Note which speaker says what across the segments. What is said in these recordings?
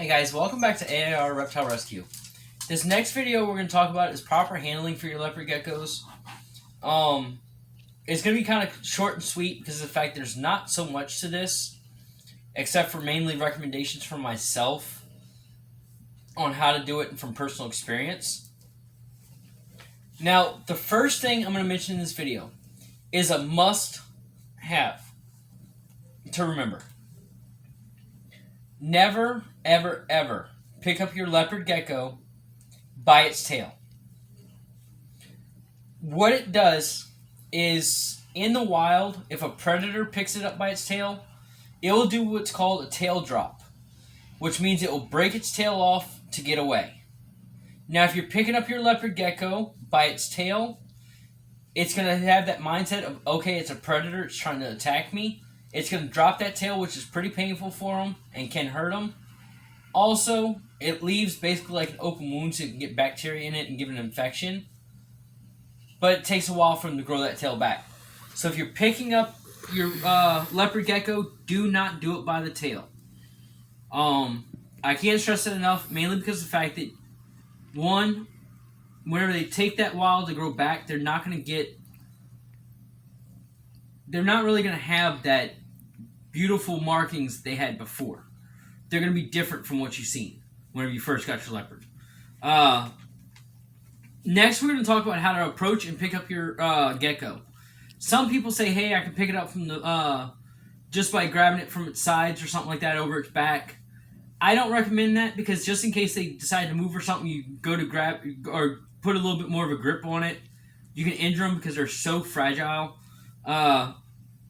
Speaker 1: Hey guys, welcome back to AIR Reptile Rescue. This next video we're going to talk about is proper handling for your leopard geckos. It's going to be kind of short and sweet because of the fact there's not so much to this, except for mainly recommendations from myself on how to do it from personal experience. Now, the first thing I'm going to mention in this video is a must-have to remember. Never, ever, ever pick up your leopard gecko by its tail. What it does is, in the wild, if a predator picks it up by its tail, it will do what's called a tail drop, which means it will break its tail off to get away. Now, if you're picking up your leopard gecko by its tail, it's going to have that mindset of, okay, it's a predator, it's trying to attack me. It's going to drop that tail, which is pretty painful for them and can hurt them. Also, it leaves basically like an open wound so you can get bacteria in it and give it an infection. But it takes a while for them to grow that tail back. So if you're picking up your leopard gecko, do not do it by the tail. I can't stress it enough, mainly because of the fact that, one, whenever they take that while to grow back, they're not really going to have that beautiful markings they had before. They're going to be different from what you've seen whenever you first got your leopard. Next, we're going to talk about how to approach and pick up your gecko. Some people say, hey, I can pick it up from the just by grabbing it from its sides or something like that over its back. I don't recommend that because just in case they decide to move or something, you go to grab or put a little bit more of a grip on it. You can injure them because they're so fragile.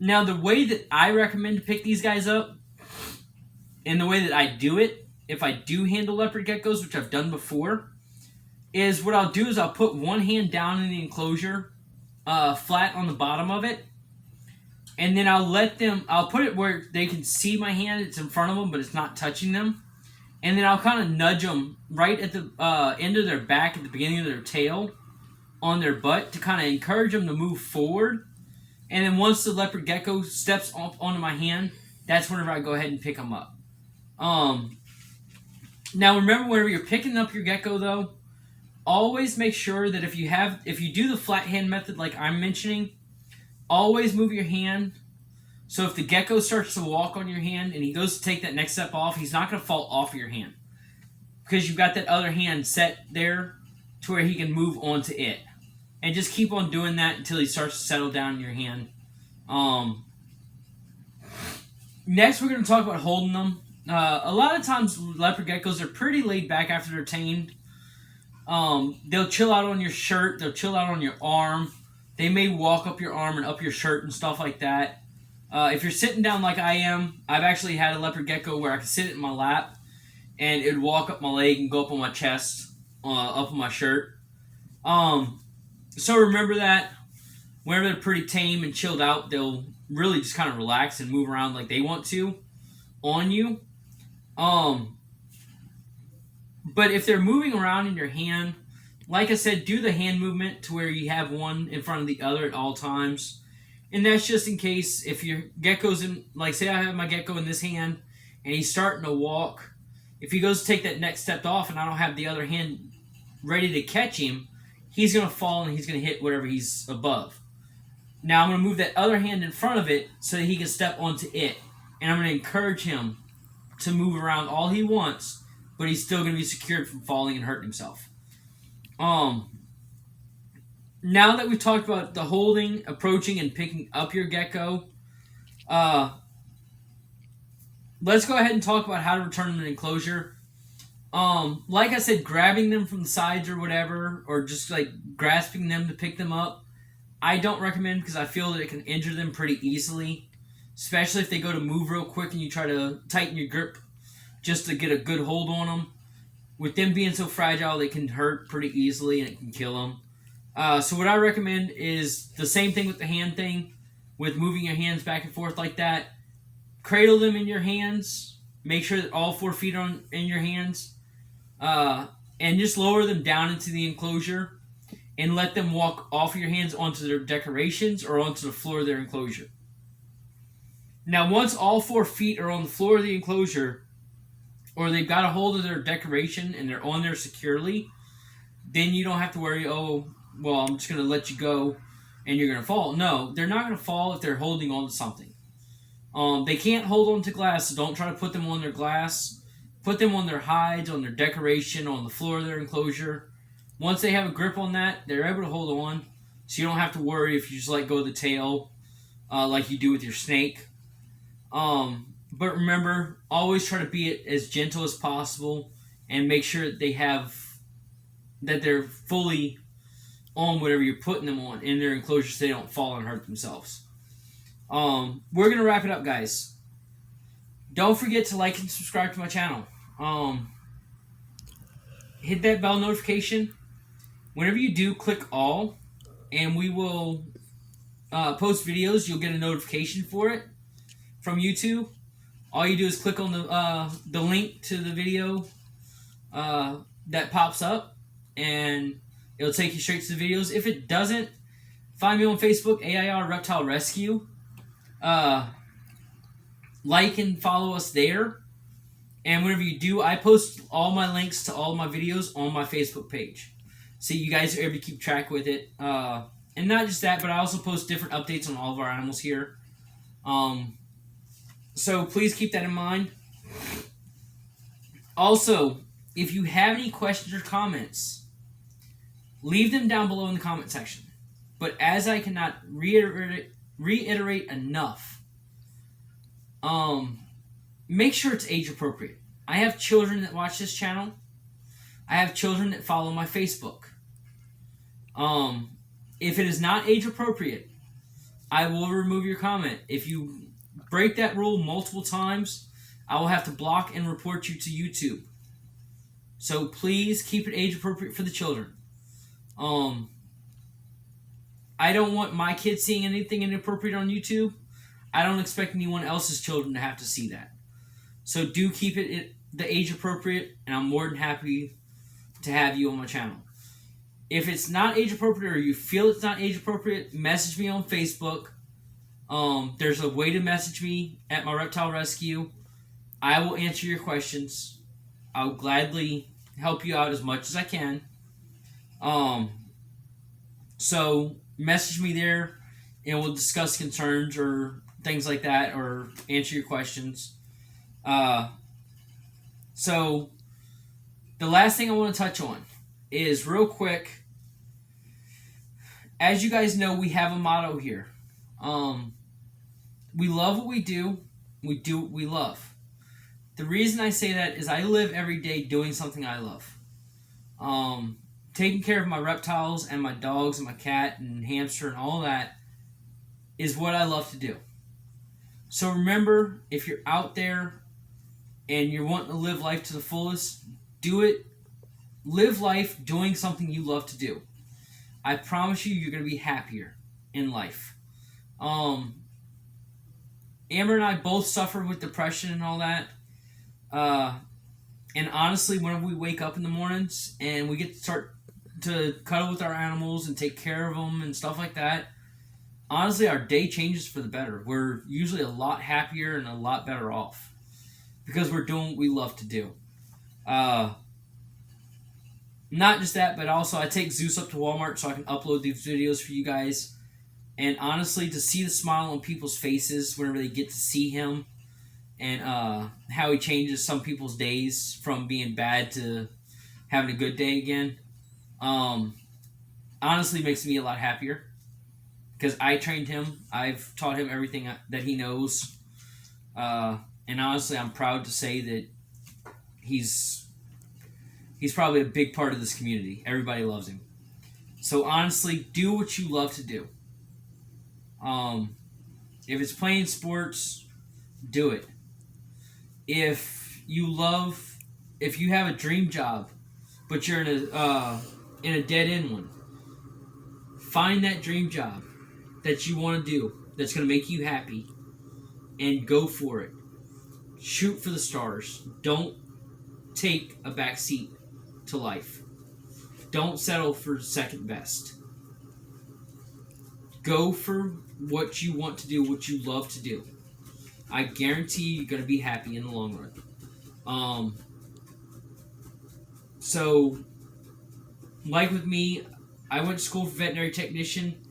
Speaker 1: Now, the way that I recommend to pick these guys up, and the way that I do it, if I do handle leopard geckos, which I've done before, is what I'll do is I'll put one hand down in the enclosure, flat on the bottom of it, and then I'll put it where they can see my hand, it's in front of them, but it's not touching them, and then I'll kind of nudge them right at the end of their back, at the beginning of their tail, on their butt, to kind of encourage them to move forward. And then once the leopard gecko steps up onto my hand, that's whenever I go ahead and pick them up. Now remember, whenever you're picking up your gecko, though, always make sure that if you do the flat hand method like I'm mentioning, always move your hand. So if the gecko starts to walk on your hand and he goes to take that next step off, he's not going to fall off your hand because you've got that other hand set there to where he can move onto it. And just keep on doing that until he starts to settle down in your hand. Next, we're going to talk about holding them. A lot of times, leopard geckos are pretty laid back after they're tamed. They'll chill out on your shirt. They'll chill out on your arm. They may walk up your arm and up your shirt and stuff like that. If you're sitting down like I am, I've actually had a leopard gecko where I could sit it in my lap, and it would walk up my leg and go up on my chest, up on my shirt. So remember that whenever they're pretty tame and chilled out, they'll really just kind of relax and move around like they want to on you. But if they're moving around in your hand, like I said, do the hand movement to where you have one in front of the other at all times. And that's just in case if your gecko's in, like say I have my gecko in this hand and he's starting to walk. If he goes to take that next step off and I don't have the other hand ready to catch him, he's going to fall and he's going to hit whatever he's above. Now I'm going to move that other hand in front of it so that he can step onto it. And I'm going to encourage him to move around all he wants, but he's still going to be secured from falling and hurting himself. Now that we've talked about the holding, approaching, and picking up your gecko, let's go ahead and talk about how to return them to the enclosure. Like I said, grabbing them from the sides or whatever, or just like grasping them to pick them up, I don't recommend because I feel that it can injure them pretty easily, especially if they go to move real quick and you try to tighten your grip just to get a good hold on them. With them being so fragile, they can hurt pretty easily and it can kill them. So what I recommend is the same thing with the hand thing, with moving your hands back and forth like that. Cradle them in your hands. Make sure that all 4 feet are in your hands. And just lower them down into the enclosure and let them walk off your hands onto their decorations or onto the floor of their enclosure. Now, once all 4 feet are on the floor of the enclosure, or they've got a hold of their decoration and they're on there securely, then you don't have to worry, oh, well, I'm just going to let you go and you're going to fall. No, they're not going to fall if they're holding on to something. They can't hold on to glass, so don't try to put them on their glass. Put them on their hides, on their decoration, on the floor of their enclosure. Once they have a grip on that, they're able to hold on, so you don't have to worry if you just let go of the tail like you do with your snake. But remember, always try to be as gentle as possible and make sure that they're fully on whatever you're putting them on in their enclosure so they don't fall and hurt themselves. We're going to wrap it up, guys. Don't forget to like and subscribe to my channel. Hit that bell notification. Whenever you do, click all, and we will post videos. You'll get a notification for it from YouTube. All you do is click on the link to the video that pops up, and it'll take you straight to the videos. If it doesn't, find me on Facebook, AIR Reptile Rescue. Like and follow us there. And whenever you do, I post all my links to all my videos on my Facebook page. So you guys are able to keep track with it. And not just that, but I also post different updates on all of our animals here. So please keep that in mind. Also, if you have any questions or comments, leave them down below in the comment section. But as I cannot reiterate enough, make sure it's age appropriate. I have children that watch this channel. I have children that follow my Facebook. If it is not age appropriate, I will remove your comment. If you break that rule multiple times, I will have to block and report you to YouTube. So please keep it age appropriate for the children. I don't want my kids seeing anything inappropriate on YouTube. I don't expect anyone else's children to have to see that. So do keep it the age appropriate, and I'm more than happy to have you on my channel. If it's not age appropriate or you feel it's not age appropriate, message me on Facebook. There's a way to message me at my Reptile Rescue. I will answer your questions. I'll gladly help you out as much as I can. So message me there and we'll discuss concerns or things like that or answer your questions. So the last thing I want to touch on is real quick. As you guys know, we have a motto here. We love what we do. We do what we love. The reason I say that is I live every day doing something I love. Taking care of my reptiles and my dogs and my cat and hamster and all that is what I love to do. So remember, if you're out there and you're wanting to live life to the fullest, do it. Live life doing something you love to do. I promise you, you're going to be happier in life. Amber and I both suffer with depression and all that. And honestly, whenever we wake up in the mornings and we get to start to cuddle with our animals and take care of them and stuff like that, honestly, our day changes for the better. We're usually a lot happier and a lot better off because we're doing what we love to do. Not just that, but also I take Zeus up to Walmart so I can upload these videos for you guys. And honestly, to see the smile on people's faces whenever they get to see him and how he changes some people's days from being bad to having a good day again, honestly makes me a lot happier. Because I trained him. I've taught him everything that he knows. And honestly, I'm proud to say that he's probably a big part of this community. Everybody loves him. So honestly, do what you love to do. If it's playing sports, do it. If you have a dream job, but you're in a dead end one, find that dream job that you want to do that's going to make you happy and go for it. Shoot for the stars. Don't take a back seat to life. Don't settle for second best. Go for what you want to do, what you love to do. I guarantee you're going to be happy in the long run. So, like with me, I went to school for veterinary technician.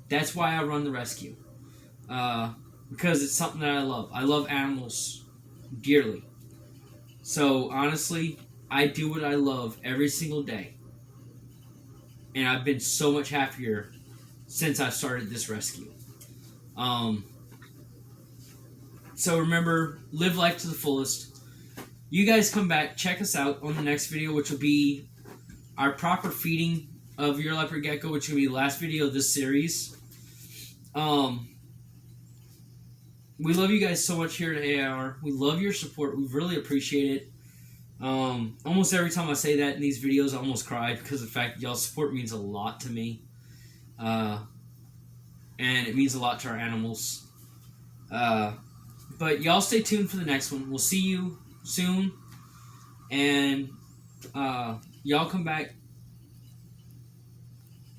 Speaker 1: That's why I run the rescue. Because it's something that I love. I love animals dearly. So, honestly, I do what I love every single day. And I've been so much happier since I started this rescue. Um, so remember, live life to the fullest. You guys come back, check us out on the next video, which will be our proper feeding of your leopard gecko, which will be the last video of this series. We love you guys so much here at AR. We love your support. We really appreciate it. Almost every time I say that in these videos, I almost cry because the fact that y'all's support means a lot to me. And it means a lot to our animals. But y'all stay tuned for the next one. We'll see you soon. And y'all come back